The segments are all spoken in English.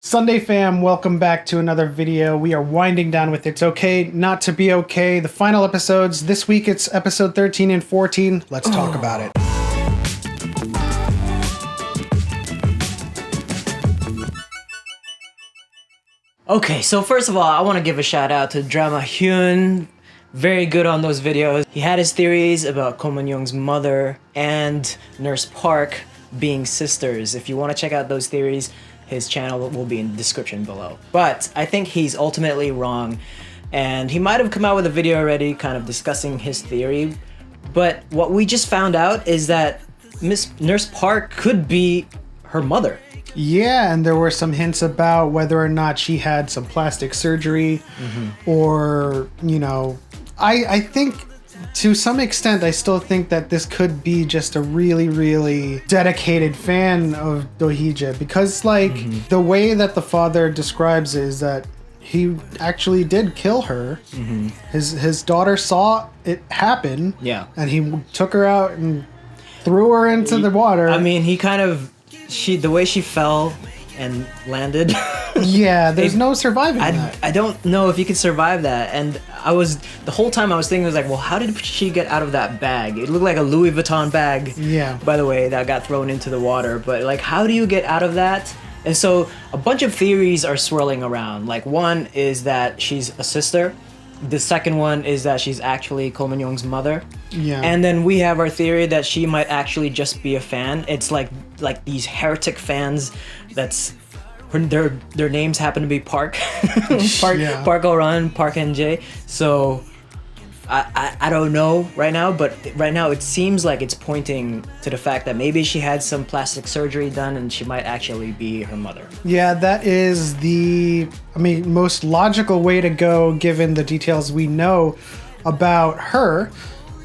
Sunday fam, welcome back to another video. We are winding down with It's Okay Not to Be Okay, the final episodes. This week it's episode 13 and 14. Let's talk about it. Okay, so first of all, I want to give a shout out to Drama Hyun. Very good on those videos. He had his theories about Ko Min-young's mother and Nurse Park being sisters. If you want to check out those theories, his channel will be in the description below. But I think he's ultimately wrong, and he might have come out with a video already kind of discussing his theory. But what we just found out is that Miss Nurse Park could be her mother. Yeah, and there were some hints about whether or not she had some plastic surgery or, you know, I think to some extent, I still think that this could be just a really, really dedicated fan of Dohije because, like, the way that the father describes it is that he actually did kill her. His daughter saw it happen. Yeah. And he took her out and threw her into the water. I mean, he kind of, the way she fell and landed. Yeah, there's no surviving that. I don't know if you could survive that. And the whole time I was thinking, well, how did she get out of that bag? It looked like a Louis Vuitton bag. Yeah. By the way, that got thrown into the water. But like, how do you get out of that? And so a bunch of theories are swirling around. Like, one is that she's a sister. The second one is that she's actually Ko Min-young's mother. Yeah. And then we have our theory that she might actually just be a fan. It's like these heretic fans that's their names happen to be Park. Yeah. Park Oran, Park NJ. So I don't know right now, but right now it seems like it's pointing to the fact that maybe she had some plastic surgery done and she might actually be her mother. Yeah, that is most logical way to go given the details we know about her.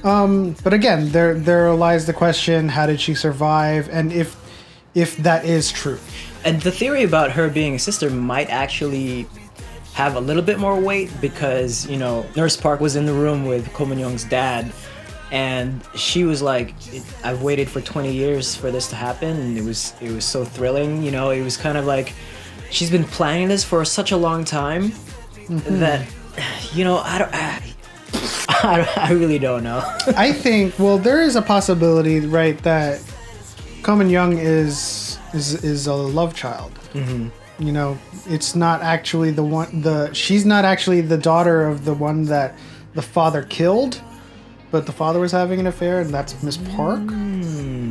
But again, there lies the question, how did she survive, and if that is true. And the theory about her being a sister might actually have a little bit more weight because, you know, Nurse Park was in the room with Ko Min-young's dad, and she was like, I've waited for 20 years for this to happen, and it was so thrilling. You know, it was kind of like she's been planning this for such a long time that, you know, I really don't know. I think, well, there is a possibility, right, that Ko Min-young is a love child. You know, it's not actually she's not actually the daughter of the one that the father killed, but the father was having an affair, and that's Miss Park.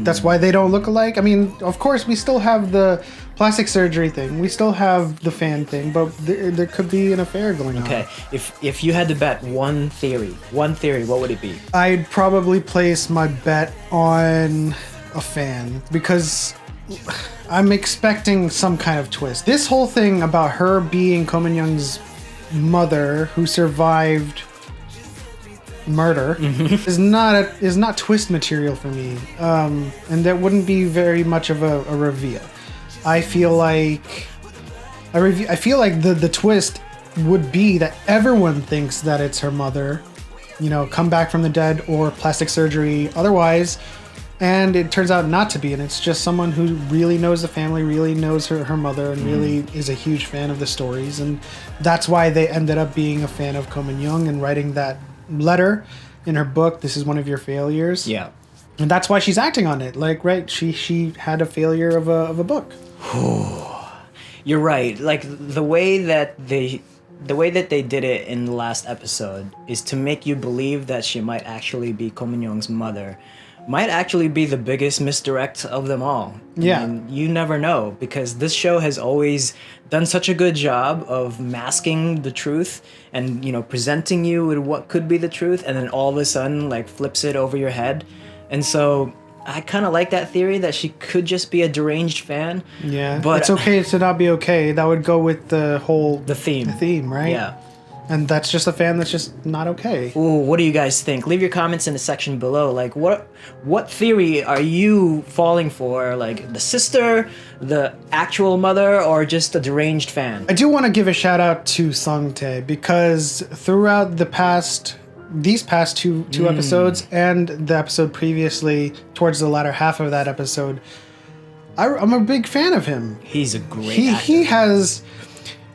That's why they don't look alike. I mean, of course, we still have the plastic surgery thing. We still have the fan thing, but there could be an affair going on. Okay, if you had to bet one theory, what would it be? I'd probably place my bet on a fan because I'm expecting some kind of twist. This whole thing about her being Ko Min-young's mother who survived murder is not twist material for me, and that wouldn't be very much of a reveal. I feel like the twist would be that everyone thinks that it's her mother, you know, come back from the dead or plastic surgery otherwise, and it turns out not to be, and it's just someone who really knows the family, really knows her mother, and really is a huge fan of the stories, and that's why they ended up being a fan of Ko Min-young and writing that letter in her book, This Is One of Your Failures. Yeah. And that's why she's acting on it. Like, right, she had a failure of a book. You're right. Like, the way that they did it in the last episode is to make you believe that she might actually be Ko Min-young's mother. Might actually be the biggest misdirect of them all. Yeah. I mean, you never know, because this show has always done such a good job of masking the truth and, you know, presenting you with what could be the truth, and then all of a sudden, like, flips it over your head. And so I kind of like that theory that she could just be a deranged fan. Yeah, but it's okay to not be okay. That would go with the theme. The theme, right? Yeah. And that's just a fan that's just not okay. Ooh, what do you guys think? Leave your comments in the section below. Like, what theory are you falling for? Like, the sister, the actual mother, or just a deranged fan? I do want to give a shout out to Sungtae because throughout these past two episodes and the episode previously, towards the latter half of that episode, I'm a big fan of him. He's a great actor.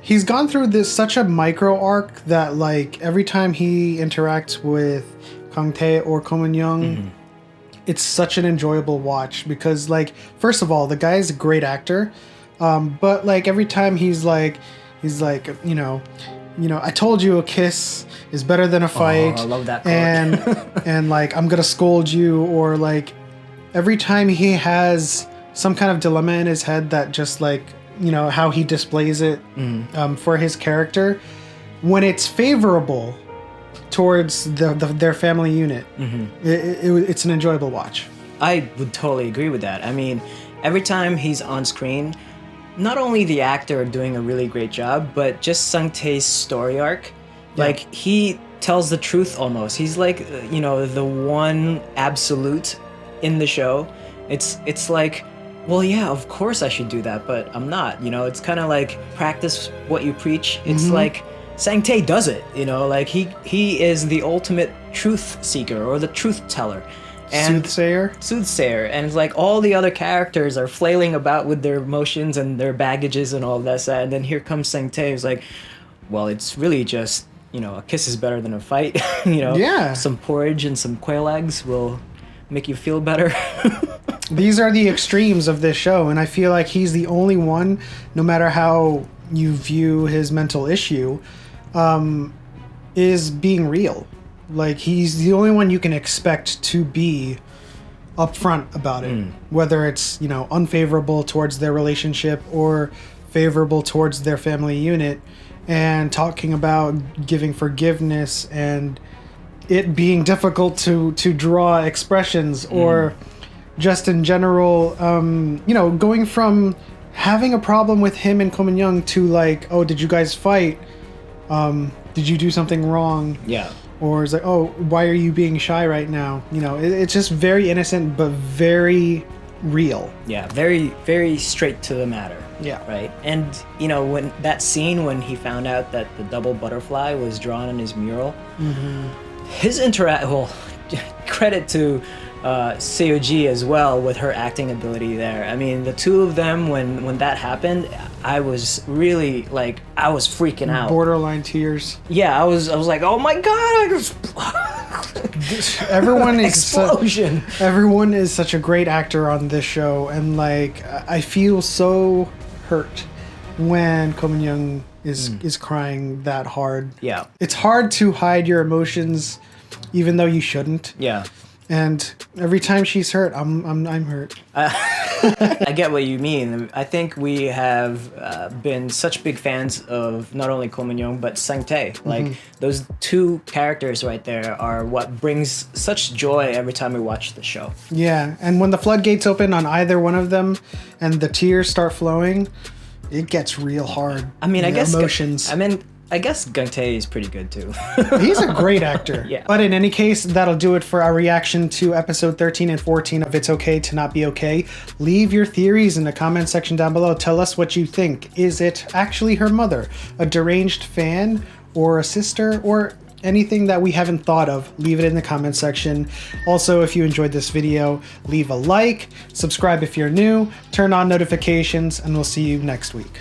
He's gone through this such a micro arc that like every time he interacts with Kang Tae or Ko Min Young, it's such an enjoyable watch because like first of all the guy is a great actor, but like every time he's like I told you a kiss is better than a fight. Oh, I love that quote. and like I'm gonna scold you, or like every time he has some kind of dilemma in his head that just like how he displays it for his character, when it's favorable towards their family unit, it's an enjoyable watch. I would totally agree with that. I mean, every time he's on screen, not only the actor doing a really great job, but just Sang Tae's story arc. Yeah. Like, he tells the truth almost. He's like, the one absolute in the show. It's like, well, yeah, of course I should do that, but I'm not. It's kind of like practice what you preach. It's like Sang Tae does it. Like he is the ultimate truth seeker or the truth teller. And soothsayer, and it's like all the other characters are flailing about with their emotions and their baggages and all of that stuff, and then here comes Sang Tae, who's like, well, it's really just a kiss is better than a fight. Yeah, some porridge and some quail eggs will make you feel better. These are the extremes of this show, and I feel like he's the only one, no matter how you view his mental issue, is being real. Like, he's the only one you can expect to be upfront about it, whether it's unfavorable towards their relationship or favorable towards their family unit, and talking about giving forgiveness and it being difficult to draw expressions, or just in general, going from having a problem with him and Ko Min Young to like, oh, did you guys fight? Did you do something wrong? Yeah. Or it's like, oh, why are you being shy right now? It's just very innocent, but very real. Yeah, very, very straight to the matter. Yeah. Right? And, when that scene when he found out that the double butterfly was drawn on his mural, his credit to Seo-ji as well with her acting ability there. I mean, the two of them, when that happened, I was really like, I was freaking out. Borderline tears. Yeah, I was like, oh my god! Everyone is explosion. Everyone is such a great actor on this show, and like I feel so hurt when Ko Min Young is crying that hard. Yeah, it's hard to hide your emotions, even though you shouldn't. Yeah. And every time she's hurt, I'm hurt. I get what you mean. I think we have been such big fans of not only Ko Min Young but Sang Tae. Like those two characters right there are what brings such joy every time we watch the show. Yeah, and when the floodgates open on either one of them, and the tears start flowing, it gets real hard. I mean, I guess emotions. I guess Kang Tae is pretty good too. He's a great actor. Yeah. But in any case, that'll do it for our reaction to episode 13 and 14 of It's Okay to Not Be Okay. Leave your theories in the comment section down below. Tell us what you think. Is it actually her mother, a deranged fan, or a sister, or anything that we haven't thought of? Leave it in the comment section. Also, if you enjoyed this video, leave a like, subscribe if you're new, turn on notifications, and we'll see you next week.